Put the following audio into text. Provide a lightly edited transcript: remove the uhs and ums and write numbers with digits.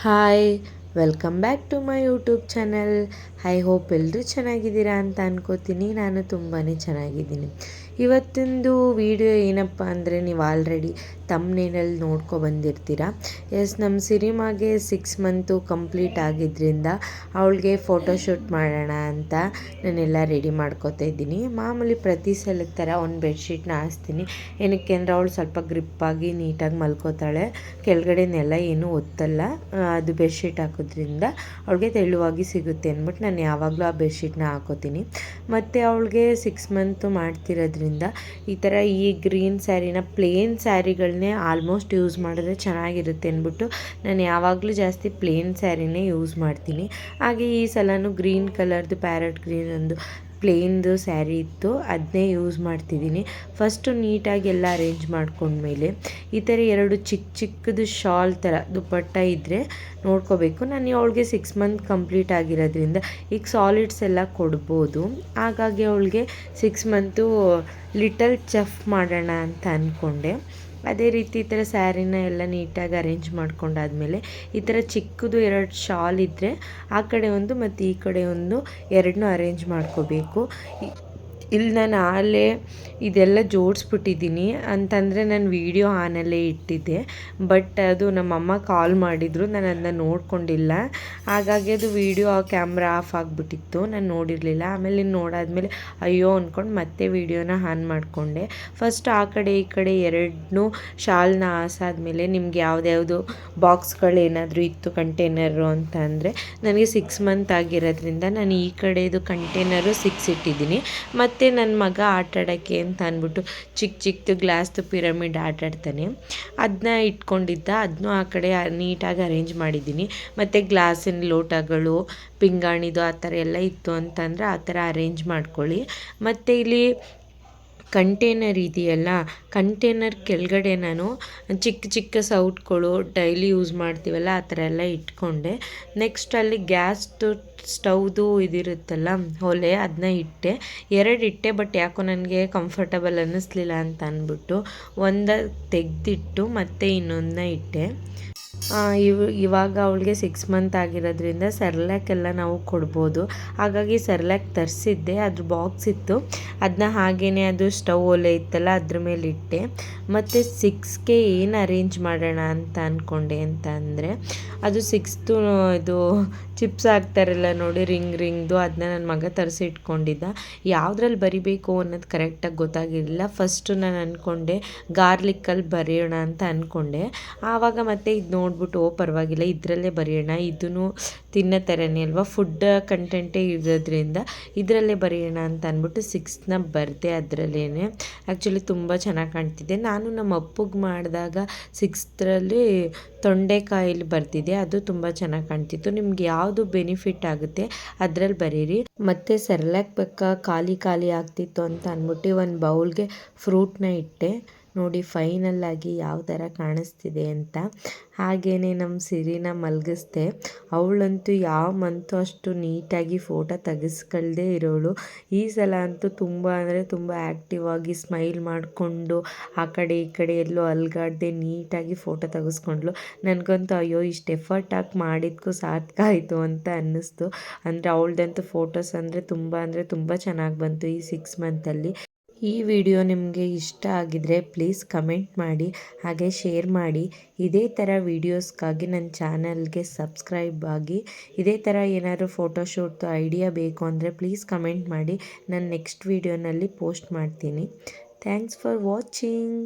Hi, welcome back to my YouTube channel. I hope ಎಲ್ಲರೂ ಚೆನ್ನಾಗಿದ್ದೀರಾ ಅಂತ ಅನ್ಕೋತೀನಿ. ನಾನು ತುಂಬಾ ಚೆನ್ನಾಗಿದ್ದೀನಿ. ಇವತ್ತೊಂದು ವಿಡಿಯೋ ಏನಪ್ಪ ಅಂದರೆ, ನೀವು ಆಲ್ರೆಡಿ ತಮ್ನೇನಲ್ಲಿ ನೋಡ್ಕೊ ಬಂದಿರ್ತೀರಾ. ನಮ್ಮ ಸಿರಿಮಾಗೆ 6 ಮಂತು ಕಂಪ್ಲೀಟ್ ಆಗಿದ್ದರಿಂದ ಅವಳಿಗೆ ಫೋಟೋಶೂಟ್ ಮಾಡೋಣ ಅಂತ ನಾನೆಲ್ಲ ರೆಡಿ ಮಾಡ್ಕೋತಾ ಇದ್ದೀನಿ. ಮಾಮೂಲಿ ಪ್ರತಿ ಸಲದ ಥರ ಒಂದು ಬೆಡ್ಶೀಟ್ನ ಹಾಸ್ತೀನಿ. ಏನಕ್ಕೆ ಅಂದರೆ ಅವಳು ಸ್ವಲ್ಪ ಗ್ರಿಪ್ಪಾಗಿ ನೀಟಾಗಿ ಮಲ್ಕೋತಾಳೆ. ಕೆಳಗಡೆ ನೆಲ ಏನೂ ಒತ್ತಲ್ಲ. ಅದು ಬೆಡ್ಶೀಟ್ ಹಾಕೋದ್ರಿಂದ ಅವಳಿಗೆ ತೆಳುವಾಗಿ ಸಿಗುತ್ತೆ ಅಂದ್ಬಿಟ್ಟು ನಾನು ಯಾವಾಗಲೂ ಆ ಬೆಡ್ಶೀಟ್ನ ಹಾಕೋತೀನಿ. ಮತ್ತು ಅವಳಿಗೆ 6 ಮಂತು ಮಾಡ್ತಿರೋದ್ರಿಂದ ಈ ಥರ ಈ ಗ್ರೀನ್ ಸ್ಯಾರಿನ ಪ್ಲೇನ್ ಸ್ಯಾರಿಗಳನ್ನೇ ಆಲ್ಮೋಸ್ಟ್ ಯೂಸ್ ಮಾಡಿದ್ರೆ ಚೆನ್ನಾಗಿರುತ್ತೆ ಅಂದ್ಬಿಟ್ಟು ನಾನು ಯಾವಾಗಲೂ ಜಾಸ್ತಿ ಪ್ಲೇನ್ ಸ್ಯಾರಿನೇ ಯೂಸ್ ಮಾಡ್ತೀನಿ. ಹಾಗೆ ಈ ಸಲನೂ ಗ್ರೀನ್ ಕಲರ್ದು ಪ್ಯಾರಟ್ ಗ್ರೀನ್ ಒಂದು ಪ್ಲೇನ್ದು ಸ್ಯಾರಿ ಇತ್ತು, ಅದನ್ನೇ ಯೂಸ್ ಮಾಡ್ತಿದ್ದೀನಿ. ಫಸ್ಟು ನೀಟಾಗಿ ಎಲ್ಲ ಅರೇಂಜ್ ಮಾಡ್ಕೊಂಡ್ಮೇಲೆ ಈ ಥರ 2 ಚಿಕ್ಕದು ಶಾಲ್ ಥರ ದುಪ್ಪಟ್ಟ ಇದ್ದರೆ ನೋಡ್ಕೋಬೇಕು. ನಾನು ಅವಳಿಗೆ 6 ಮಂತ್ ಕಂಪ್ಲೀಟ್ ಆಗಿರೋದ್ರಿಂದ ಈಗ ಸಾಲಿಡ್ಸ್ ಎಲ್ಲ ಕೊಡ್ಬೋದು. ಹಾಗಾಗಿ ಅವಳಿಗೆ 6 ಮಂತು ಲಿಟಲ್ ಚೆಫ್ ಮಾಡೋಣ ಅಂತ ಅಂದ್ಕೊಂಡೆ. ಅದೇ ರೀತಿ ಈ ಥರ ಸ್ಯಾರಿನ ಎಲ್ಲ ನೀಟಾಗಿ ಅರೇಂಜ್ ಮಾಡ್ಕೊಂಡಾದ್ಮೇಲೆ ಈ ಥರ ಚಿಕ್ಕದು 2 ಶಾಲ್ ಇದ್ದರೆ ಆ ಕಡೆ ಒಂದು ಮತ್ತು ಈ ಕಡೆ ಒಂದು ಎರಡನ್ನೂ ಅರೇಂಜ್ ಮಾಡ್ಕೋಬೇಕು. ಇಲ್ಲಿ ನಾನು ಆಲೇ ಇದೆಲ್ಲ ಜೋಡಿಸ್ಬಿಟ್ಟಿದ್ದೀನಿ ಅಂತಂದರೆ ನಾನು ವೀಡಿಯೋ ಆನಲ್ಲೇ ಇಟ್ಟಿದ್ದೆ. ಬಟ್ ಅದು ನಮ್ಮಮ್ಮ ಕಾಲ್ ಮಾಡಿದರು, ನಾನು ಅದನ್ನ ನೋಡ್ಕೊಂಡಿಲ್ಲ. ಹಾಗಾಗಿ ಅದು ವೀಡಿಯೋ ಕ್ಯಾಮ್ರಾ ಆಫ್ ಆಗಿಬಿಟ್ಟಿತ್ತು, ನಾನು ನೋಡಿರಲಿಲ್ಲ. ಆಮೇಲೆ ನೋಡಾದ್ಮೇಲೆ ಅಯ್ಯೋ ಅಂದ್ಕೊಂಡು ಮತ್ತೆ ವೀಡಿಯೋನ ಆನ್ ಮಾಡಿಕೊಂಡೆ. ಫಸ್ಟ್ ಆ ಕಡೆ ಈ ಕಡೆ ಎರಡನ್ನೂ ಶಾಲ್ನ ಹಾಸಾದ್ಮೇಲೆ ನಿಮ್ಗೆ ಯಾವ್ದ್ಯಾವುದು ಬಾಕ್ಸ್ಗಳೇನಾದರೂ ಇತ್ತು ಕಂಟೈನರು ಅಂತ ಅಂದರೆ, ನನಗೆ 6 ಮಂತ್ ಆಗಿರೋದ್ರಿಂದ ನಾನು ಈ ಕಡೆದು ಕಂಟೈನರು 6 ಇಟ್ಟಿದ್ದೀನಿ. ಮತ್ತು ನನ್ನ ಮಗ ಆಟಾಡೋಕ್ಕೆ ಅಂತ ಅಂದ್ಬಿಟ್ಟು ಚಿಕ್ಕದು ಗ್ಲಾಸ್ದು ಪಿರಮಿಡ್ ಆಟಾಡ್ತಾನೆ, ಅದನ್ನ ಇಟ್ಕೊಂಡಿದ್ದ. ಅದನ್ನೂ ಆ ಕಡೆ ನೀಟಾಗಿ ಅರೇಂಜ್ ಮಾಡಿದ್ದೀನಿ. ಮತ್ತು ಗ್ಲಾಸಿನ ಲೋಟಗಳು, ಪಿಂಗಾಣಿದು ಆ ಥರ ಎಲ್ಲ ಇತ್ತು ಅಂತಂದರೆ ಆ ಥರ ಅರೇಂಜ್ ಮಾಡ್ಕೊಳ್ಳಿ. ಮತ್ತು ಇಲ್ಲಿ ಕಂಟೇನರ್ ಇದೆಯಲ್ಲ, ಕಂಟೇನರ್ ಕೆಳಗಡೆ ನಾನು ಚಿಕ್ಕ ಸೌಟ್ಗಳು ಡೈಲಿ ಯೂಸ್ ಮಾಡ್ತೀವಲ್ಲ ಆ ಥರ ಎಲ್ಲ ಇಟ್ಕೊಂಡೆ. ನೆಕ್ಸ್ಟ್ ಅಲ್ಲಿ ಗ್ಯಾಸ್ದು ಸ್ಟವ್ದು ಇದಿರುತ್ತಲ್ಲ ಒಲೆ, ಅದನ್ನ ಇಟ್ಟೆ. 2 ಇಟ್ಟೆ, ಬಟ್ ಯಾಕೋ ನನಗೆ ಕಂಫರ್ಟಬಲ್ ಅನ್ನಿಸ್ಲಿಲ್ಲ ಅಂತ ಅಂದ್ಬಿಟ್ಟು ಒಂದು ತೆಗೆದಿಟ್ಟು ಮತ್ತೆ ಇನ್ನೊಂದನ್ನ ಇಟ್ಟೆ. ಇವಾಗ ಅವಳಿಗೆ 6 ಮಂತ್ ಆಗಿರೋದ್ರಿಂದ ಸೆರ್ಲ್ಯಾಕ್ ಎಲ್ಲ ನಾವು ಕೊಡ್ಬೋದು. ಹಾಗಾಗಿ ಸೆರ್ಲ್ಯಾಕ್ ತರಿಸಿದ್ದೆ, ಅದ್ರ ಬಾಕ್ಸ್ ಇತ್ತು, ಅದನ್ನ ಹಾಗೇ ಅದು ಸ್ಟವ್ ಒಲೆ ಇತ್ತಲ್ಲ ಅದ್ರ ಮೇಲೆ ಇಟ್ಟೆ. ಮತ್ತು 6ಗೆ ಏನು ಅರೇಂಜ್ ಮಾಡೋಣ ಅಂತ ಅಂದ್ಕೊಂಡೆ ಅಂತ ಅಂದರೆ, ಅದು 6ದು ಇದು ಚಿಪ್ಸ್ ಹಾಕ್ತಾರಲ್ಲ ನೋಡಿ, ರಿಂಗ್ದು, ಅದನ್ನ ನನ್ನ ಮಗ ತರಿಸಿ ಇಟ್ಕೊಂಡಿದ್ದ. ಯಾವುದ್ರಲ್ಲಿ ಬರಿಬೇಕು ಅನ್ನೋದು ಕರೆಕ್ಟಾಗಿ ಗೊತ್ತಾಗಿರಲಿಲ್ಲ. ಫಸ್ಟು ನಾನು ಅಂದ್ಕೊಂಡೆ ಗಾರ್ಲಿಕ್ಕಲ್ಲಿ ಬರೆಯೋಣ ಅಂತ ಅಂದ್ಕೊಂಡೆ. ಆವಾಗ ಮತ್ತೆ ಇದು ನೋಡ್ಬಿಟ್ಟು ಪರವಾಗಿಲ್ಲ ಇದರಲ್ಲೇ ಬರೆಯೋಣ, ಇದೂ ತಿನ್ನೋ ಥರನೇ ಅಲ್ವಾ, ಫುಡ್ ಕಂಟೆಂಟೇ ಇರೋದ್ರಿಂದ ಇದರಲ್ಲೇ ಬರೆಯೋಣ ಅಂತ ಅಂದ್ಬಿಟ್ಟು 6ನ ಬರೆದೆ. ಅದರಲ್ಲೇ ಆ್ಯಕ್ಚುಲಿ ತುಂಬ ಚೆನ್ನಾಗಿ ಕಾಣ್ತಿದೆ. ನಾನು ನಮ್ಮ ಅಪ್ಪಗೆ ಮಾಡಿದಾಗ 6ರಲ್ಲಿ ತೊಂಡೆಕಾಯಲ್ಲಿ ಬರ್ತಿದೆ, ಅದು ತುಂಬ ಚೆನ್ನಾಗಿ ಕಾಣ್ತಿತ್ತು. ನಿಮ್ಗೆ ಯಾವುದು ಬೆನಿಫಿಟ್ ಆಗುತ್ತೆ ಅದರಲ್ಲಿ ಬರೀರಿ. ಮತ್ತು ಸೆರ್ಲ್ಯಾಕ್ ಖಾಲಿ ಆಗ್ತಿತ್ತು ಅಂತ ಅಂದ್ಬಿಟ್ಟು ಒಂದು ಬೌಲ್ಗೆ ಫ್ರೂಟ್ನ ಇಟ್ಟೆ. ನೋಡಿ ಫೈನಲ್ಲಾಗಿ ಯಾವ ಥರ ಕಾಣಿಸ್ತಿದೆ ಅಂತ. ಹಾಗೆಯೇ ನಮ್ಮ ಸಿರಿನ ಮಲಗಿಸ್ದೆ. ಅವಳಂತೂ ಯಾವ ಮಂತು ಅಷ್ಟು ನೀಟಾಗಿ ಫೋಟೋ ತೆಗೆಸ್ಕೊಳ್ದೇ ಇರೋಳು. ಈ ಸಲ ಅಂತೂ ತುಂಬ ಅಂದರೆ ತುಂಬ ಆ್ಯಕ್ಟಿವ್ ಆಗಿ ಸ್ಮೈಲ್ ಮಾಡಿಕೊಂಡು ಆ ಕಡೆ ಈ ಕಡೆ ಎಲ್ಲೋ ಅಲ್ಗಾಡದೆ ನೀಟಾಗಿ ಫೋಟೋ ತೆಗೆಸ್ಕೊಂಡ್ಳು. ನನಗಂತೂ ಅಯ್ಯೋ ಇಷ್ಟು ಎಫರ್ಟ್ ಹಾಕಿ ಮಾಡಿದ್ದಕ್ಕೂ ಸಾರ್ಥಕ ಆಯಿತು ಅಂತ ಅನ್ನಿಸ್ತು. ಅಂದರೆ ಅವಳದಂತೂ ಫೋಟೋಸ್ ಅಂದರೆ ತುಂಬ ಚೆನ್ನಾಗಿ ಬಂತು ಈ 6 ಮಂತಲ್ಲಿ. ಈ ವಿಡಿಯೋ ನಿಮಗೆ ಇಷ್ಟ ಆಗಿದರೆ ಪ್ಲೀಸ್ ಕಮೆಂಟ್ ಮಾಡಿ, ಹಾಗೆ ಶೇರ್ ಮಾಡಿ. ಇದೇ ಥರ ವೀಡಿಯೋಸ್ಗಾಗಿ ನನ್ನ ಚಾನಲ್ಗೆ ಸಬ್ಸ್ಕ್ರೈಬ್ ಆಗಿ. ಇದೇ ಥರ ಏನಾದರೂ ಫೋಟೋಶೂಟ್ದು ಐಡಿಯಾ ಬೇಕು ಅಂದರೆ ಪ್ಲೀಸ್ ಕಮೆಂಟ್ ಮಾಡಿ, ನಾನು ನೆಕ್ಸ್ಟ್ ವೀಡಿಯೋನಲ್ಲಿ ಪೋಸ್ಟ್ ಮಾಡ್ತೀನಿ. Thanks for watching.